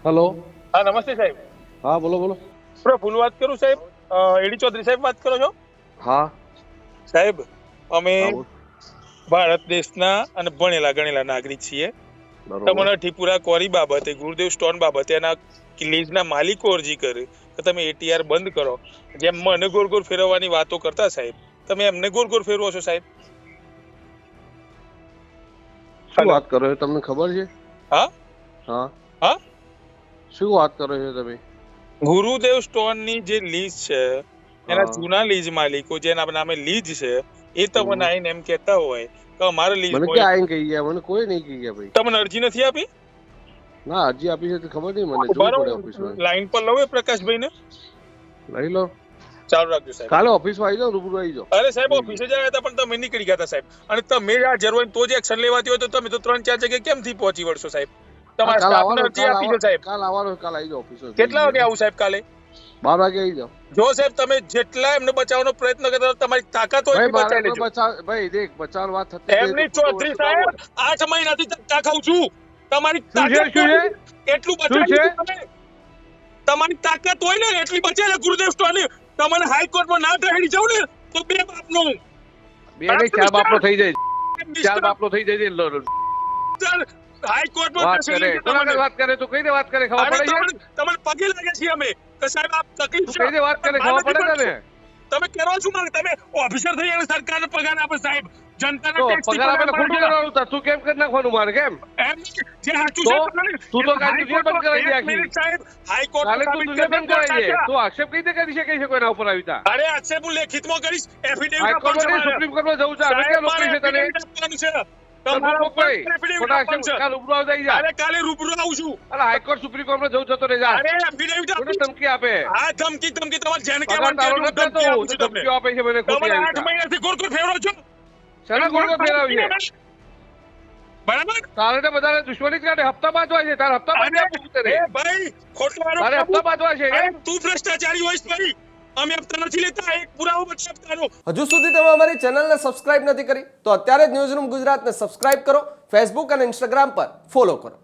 Hello. हाँ नमस्ते साहेब। हाँ बोलो बोलो। થોડા ભૂલ વાત કરું સાહેબ, એડી ચૌધરી સાહેબ વાત કરો છો? હા સાહેબ અમે હા બોલ. ભારત દેશના અને ભણેલા ગણેલા નાગરિક છીએ. બરોબર. તમને ઠીપુરા કોરી બાબતે ગુરુદેવ સ્ટોન બાબતે એના લીઝના માલિકો અરજી કરી કે તમે એટીઆર બંધ કરો. જેમ મને ગોળ ગોળ ફેરવવાની વાતો કરતા સાહેબ, તમે એમને ગોળ ગોળ ફેરવો છો સાહેબ. શું Hello. વાત કરો છો? તમને ખબર છે? હા હા હા શું વાત કરો છો તમે? ગુરુદેવ સ્ટોન ની જે લીઝ છે એના હા જૂના લીઝ માલિકો જેના નામે લીઝ છે એ તમને આઈને એમ કહેતા હોય કે અમારે લીઝ મને હોય. ક્યાં આઈને કહી ગયા? મને કોઈ નહીં કહી ગયા ભાઈ. તમને અરજી નથી આપી? ના અરજી આપી છે તો ખબર નહીં, મને જોવું બરાબર, પડે ઓફિસમાં. લાઈન પર લઉં એ પ્રકાશભાઈ ને? લઈ લો. ચાલુ રાખજો સાહેબ. કાલે ઓફિસમાં આવી જાઓ, રૂબરૂ આવી જાઓ. અરે સાહેબ ઓફિસે જ આવ્યા હતા પણ તમે નીકળી ગયા હતા સાહેબ. અને તમે હાજર હોય તો જ એક્શન લેવાતી હોય તો તમે તો 3-4 જગ્યાએ કેમથી પહોંચી વળશો સાહેબ? તમારા કાલ સ્ટાફને આવવાનો, અરજી આપી છે સાહેબ. કાલ આવવાનો, કાલ આવી જાઓ ઓફિસે. કેટલા વાગે આવું સાહેબ કાલે? 12 વાગે આવી જાઓ. જો સાહેબ તમે જેટલા એમને બચાવવાનો પ્રયત્ન કરતા હોય, તમારી તાકાત હોય ભાઈ એટલી બચાવી મારે લેજો. બચાવ, ભાઈ દેખ બચાવ વાત થતી નથી એમની તો ચૌધરી સાહેબ 8 મહિનાથી ધક્કા ખાઉં છું. તમારી શું છે? તાકાત શું છે? હોય એટલું શું બચાવી છે? લીધું તમે. તમારી તાકાત હોય ને એટલી બચાવી લે ગુરુદેવ સ્ટોન. તમને હાઈકોર્ટમાં ના ઠેડી જાવ ને તો બે બાપનું બે નહીં, 4 બાપનો થઈ જાય. 4 બાપનો થઈ જાય. હાઈકોર્ટમાં વાત કરે તમારે, વાત કરે તો કઈ દે, વાત કરે ખબર પડે છે? તમારે પગે લાગે છે અમે કે સાહેબ આપ તકલીફ તું કઈ દે, વાત કરે ખબર પડે તને? તમે કરો શું માંગે? તમે ઓફિસર થઈ અને સરકારને પગાર આપે સાહેબ, જનતાના તો ટેક્સથી પગાર આપે તો પગાર ખોટું મળે. કરવાનું તાર, તું કેમ કરી નાખવાનું મારે કેમ? એમ જે સાચું તો છે તમારે. તું તો કાલે દુનિયા બંધ કરાવી દે એક આખી. મિનિટ સાહેબ, હાઈકોર્ટ કાલે તું દુનિયા બંધ કરાવી દે. તું આક્ષેપ કઈ રીતે કરી શકે છે કોઈના ઉપર આવી તા? અરે આક્ષેપ હું લેખિતમાં કરીશ, એફિડેવિટ હાઈકોર્ટમાં નહીં, સુપ્રીમ કોર્ટમાં જવું છે. અમે ક્યાં રોકીએ છે તને? તમારા ઉપર કોઈ affidavit ખોટા આપવાનું આક્ષેપ છે. કાલ રૂબરૂ આવતા જા. અરે કાલે રૂબરૂ આવું છું. અરે હાઈકોર્ટ સુપ્રીમ કોર્ટમાં જવું જતો રહે જા. અરે એફિડેવિટ કોને આપીશ. ધમકી આપે? આ ધમકી તમારે જેને પગાર કહેવાનું તારો કહેજો, હું નથી ધમકી થતો. આપું છું તમને. ધમકીઓ આપે છે મને ખોટી તમારે આવી 8 તા. મહિનાથી ગોળ ફેરવો છો. શાના ગોળગોળ ફેરાવી છે? બરાબર? તારે તો બધાને દુશ્મની જ કાઢે. હપ્તા બાંધવા છે તારે, હપ્તા બાંધી આપું છું તને. એ ભાઈ ખોટો આરોપ તારે લાગુ. હપ્તા બાંધવા છે અરે કેમ? તું ભ્રષ્ટાચારી હોઈશ ભાઈ. અમે હપ્તા નથી લેતા, એક પુરાવો બતાવ હપ્તાનો. હજુ સુધી તમે અમારી ચેનલને સબસ્ક્રાઇબ નથી કરી તો અત્યારે જ ન્યૂઝરૂમ ગુજરાતને સબસ્ક્રાઇબ કરો, ફેસબુક અને ઇન્સ્ટાગ્રામ પર ફોલો કરો.